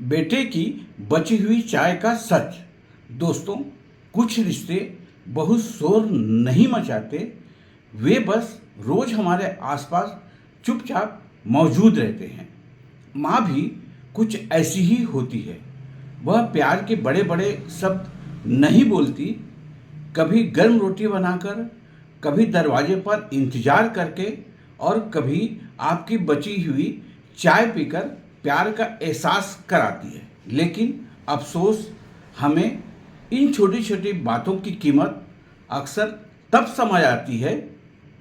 बेटे की बची हुई चाय का सच। दोस्तों, कुछ रिश्ते बहुत शोर नहीं मचाते, वे बस रोज हमारे आसपास चुपचाप मौजूद रहते हैं। माँ भी कुछ ऐसी ही होती है। वह प्यार के बड़े बड़े शब्द नहीं बोलती, कभी गर्म रोटी बनाकर, कभी दरवाजे पर इंतजार करके और कभी आपकी बची हुई चाय पीकर प्यार का एहसास कराती है। लेकिन अफसोस, हमें इन छोटी छोटी बातों की कीमत अक्सर तब समझ आती है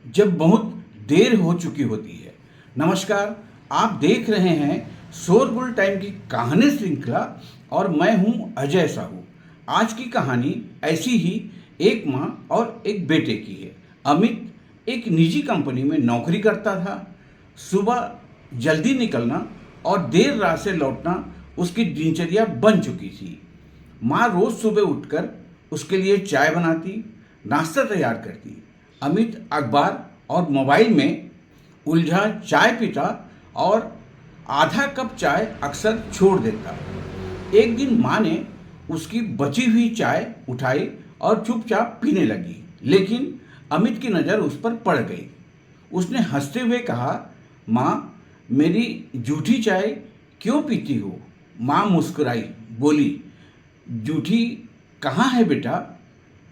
जब बहुत देर हो चुकी होती है। नमस्कार, आप देख रहे हैं शोरगुल टाइम की कहानी श्रृंखला और मैं हूं अजय साहू। आज की कहानी ऐसी ही एक माँ और एक बेटे की है। अमित एक निजी कंपनी में नौकरी करता था। सुबह जल्दी निकलना और देर रात से लौटना उसकी दिनचर्या बन चुकी थी। माँ रोज सुबह उठकर उसके लिए चाय बनाती, नाश्ता तैयार करती। अमित अखबार और मोबाइल में उलझा चाय पीता और आधा कप चाय अक्सर छोड़ देता। एक दिन माँ ने उसकी बची हुई चाय उठाई और चुपचाप पीने लगी, लेकिन अमित की नज़र उस पर पड़ गई। उसने हंसते हुए कहा, माँ, मेरी जूठी चाय क्यों पीती हो? माँ मुस्कुराई, बोली, जूठी कहाँ है बेटा,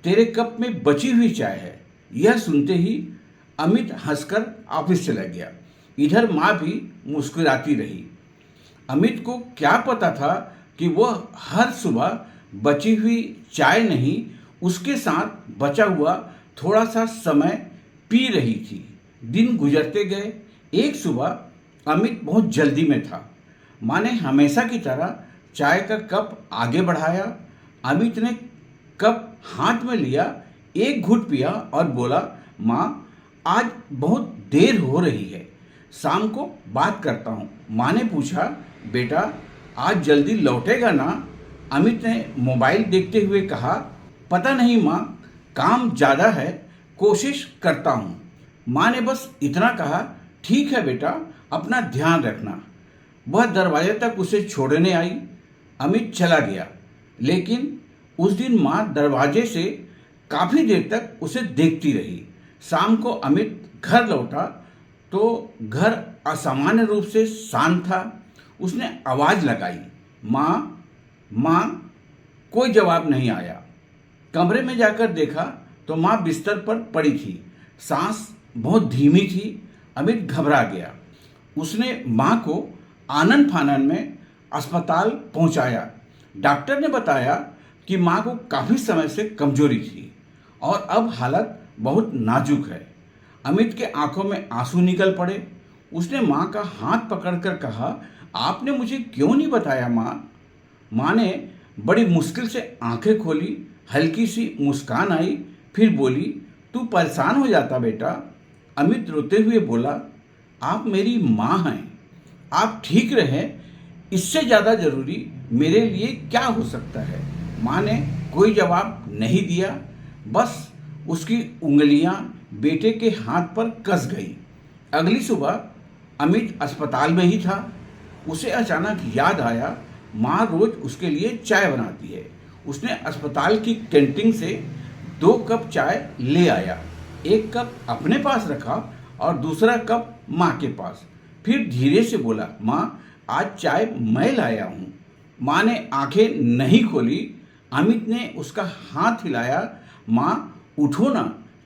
तेरे कप में बची हुई चाय है। यह सुनते ही अमित हंसकर ऑफिस चला गया। इधर माँ भी मुस्कुराती रही। अमित को क्या पता था कि वह हर सुबह बची हुई चाय नहीं, उसके साथ बचा हुआ थोड़ा सा समय पी रही थी। दिन गुजरते गए। एक सुबह अमित बहुत जल्दी में था। माँ ने हमेशा की तरह चाय का कप आगे बढ़ाया। अमित ने कप हाथ में लिया, एक घूंट पिया और बोला, माँ, आज बहुत देर हो रही है, शाम को बात करता हूँ। माँ ने पूछा, बेटा, आज जल्दी लौटेगा ना? अमित ने मोबाइल देखते हुए कहा, पता नहीं माँ, काम ज़्यादा है, कोशिश करता हूँ। माँ ने बस इतना कहा, ठीक है बेटा, अपना ध्यान रखना। वह दरवाजे तक उसे छोड़ने आई। अमित चला गया, लेकिन उस दिन माँ दरवाजे से काफ़ी देर तक उसे देखती रही। शाम को अमित घर लौटा तो घर असामान्य रूप से शांत था। उसने आवाज़ लगाई, माँ, माँ। कोई जवाब नहीं आया। कमरे में जाकर देखा तो माँ बिस्तर पर पड़ी थी, सांस बहुत धीमी थी। अमित घबरा गया। उसने माँ को आनन फानन में अस्पताल पहुंचाया। डॉक्टर ने बताया कि माँ को काफ़ी समय से कमजोरी थी और अब हालत बहुत नाजुक है। अमित के आंखों में आंसू निकल पड़े। उसने माँ का हाथ पकड़कर कहा, आपने मुझे क्यों नहीं बताया माँ? माँ ने बड़ी मुश्किल से आंखें खोली, हल्की सी मुस्कान आई, फिर बोली, तू परेशान हो जाता बेटा। अमित रोते हुए बोला, आप मेरी माँ हैं, आप ठीक रहें, इससे ज़्यादा ज़रूरी मेरे लिए क्या हो सकता है? माँ ने कोई जवाब नहीं दिया, बस उसकी उंगलियां बेटे के हाथ पर कस गई। अगली सुबह अमित अस्पताल में ही था। उसे अचानक याद आया, माँ रोज उसके लिए चाय बनाती है। उसने अस्पताल की कैंटीन से 2 कप चाय ले आया। एक कप अपने पास रखा और दूसरा कप माँ के पास। फिर धीरे से बोला, माँ, आज चाय मैं लाया हूँ। माँ ने आंखें नहीं खोली। अमित ने उसका हाथ हिलाया, माँ, उठो ना,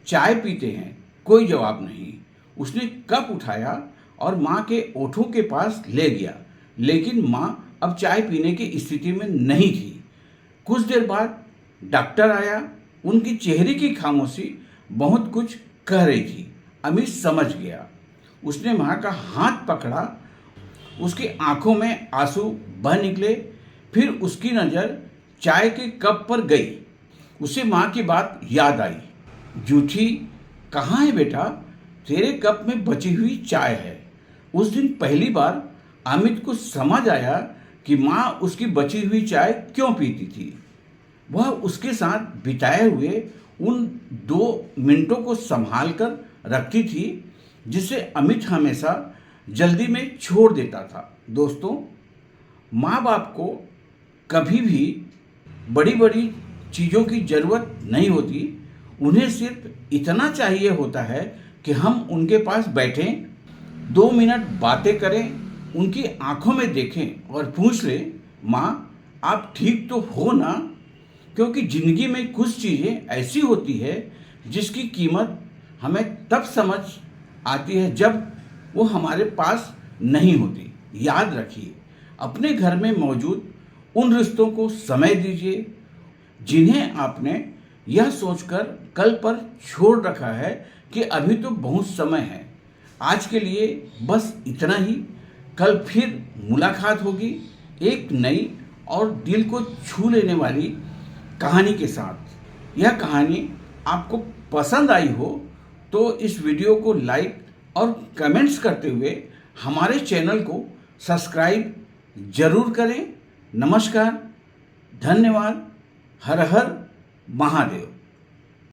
चाय पीते हैं। कोई जवाब नहीं। उसने कप उठाया और माँ के ओठों के पास ले गया, लेकिन माँ अब चाय पीने की स्थिति में नहीं थी। कुछ देर बाद डॉक्टर आया। उनकी चेहरे की खामोशी बहुत कुछ कह रही थी। अमित समझ गया। उसने माँ का हाथ पकड़ा। उसकी आंखों में आंसू बह निकले। फिर उसकी नज़र चाय के कप पर गई। उसे माँ की बात याद आई, जूठी कहाँ है बेटा, तेरे कप में बची हुई चाय है। उस दिन पहली बार अमित को समझ आया कि माँ उसकी बची हुई चाय क्यों पीती थी। वह उसके साथ बिताए हुए उन 2 मिनटों को संभाल कर रखती थी, जिसे अमित हमेशा जल्दी में छोड़ देता था। दोस्तों, माँ बाप को कभी भी बड़ी बड़ी चीज़ों की ज़रूरत नहीं होती। उन्हें सिर्फ इतना चाहिए होता है कि हम उनके पास बैठें, 2 मिनट बातें करें, उनकी आंखों में देखें और पूछ लें, माँ आप ठीक तो हो ना? क्योंकि ज़िंदगी में कुछ चीज़ें ऐसी होती है जिसकी कीमत हमें तब समझ आती है जब वो हमारे पास नहीं होती। याद रखिए, अपने घर में मौजूद उन रिश्तों को समय दीजिए जिन्हें आपने यह सोचकर कल पर छोड़ रखा है कि अभी तो बहुत समय है। आज के लिए बस इतना ही। कल फिर मुलाकात होगी एक नई और दिल को छू लेने वाली कहानी के साथ। यह कहानी आपको पसंद आई हो तो इस वीडियो को लाइक और कमेंट्स करते हुए हमारे चैनल को सब्सक्राइब जरूर करें। नमस्कार, धन्यवाद, हर हर महादेव।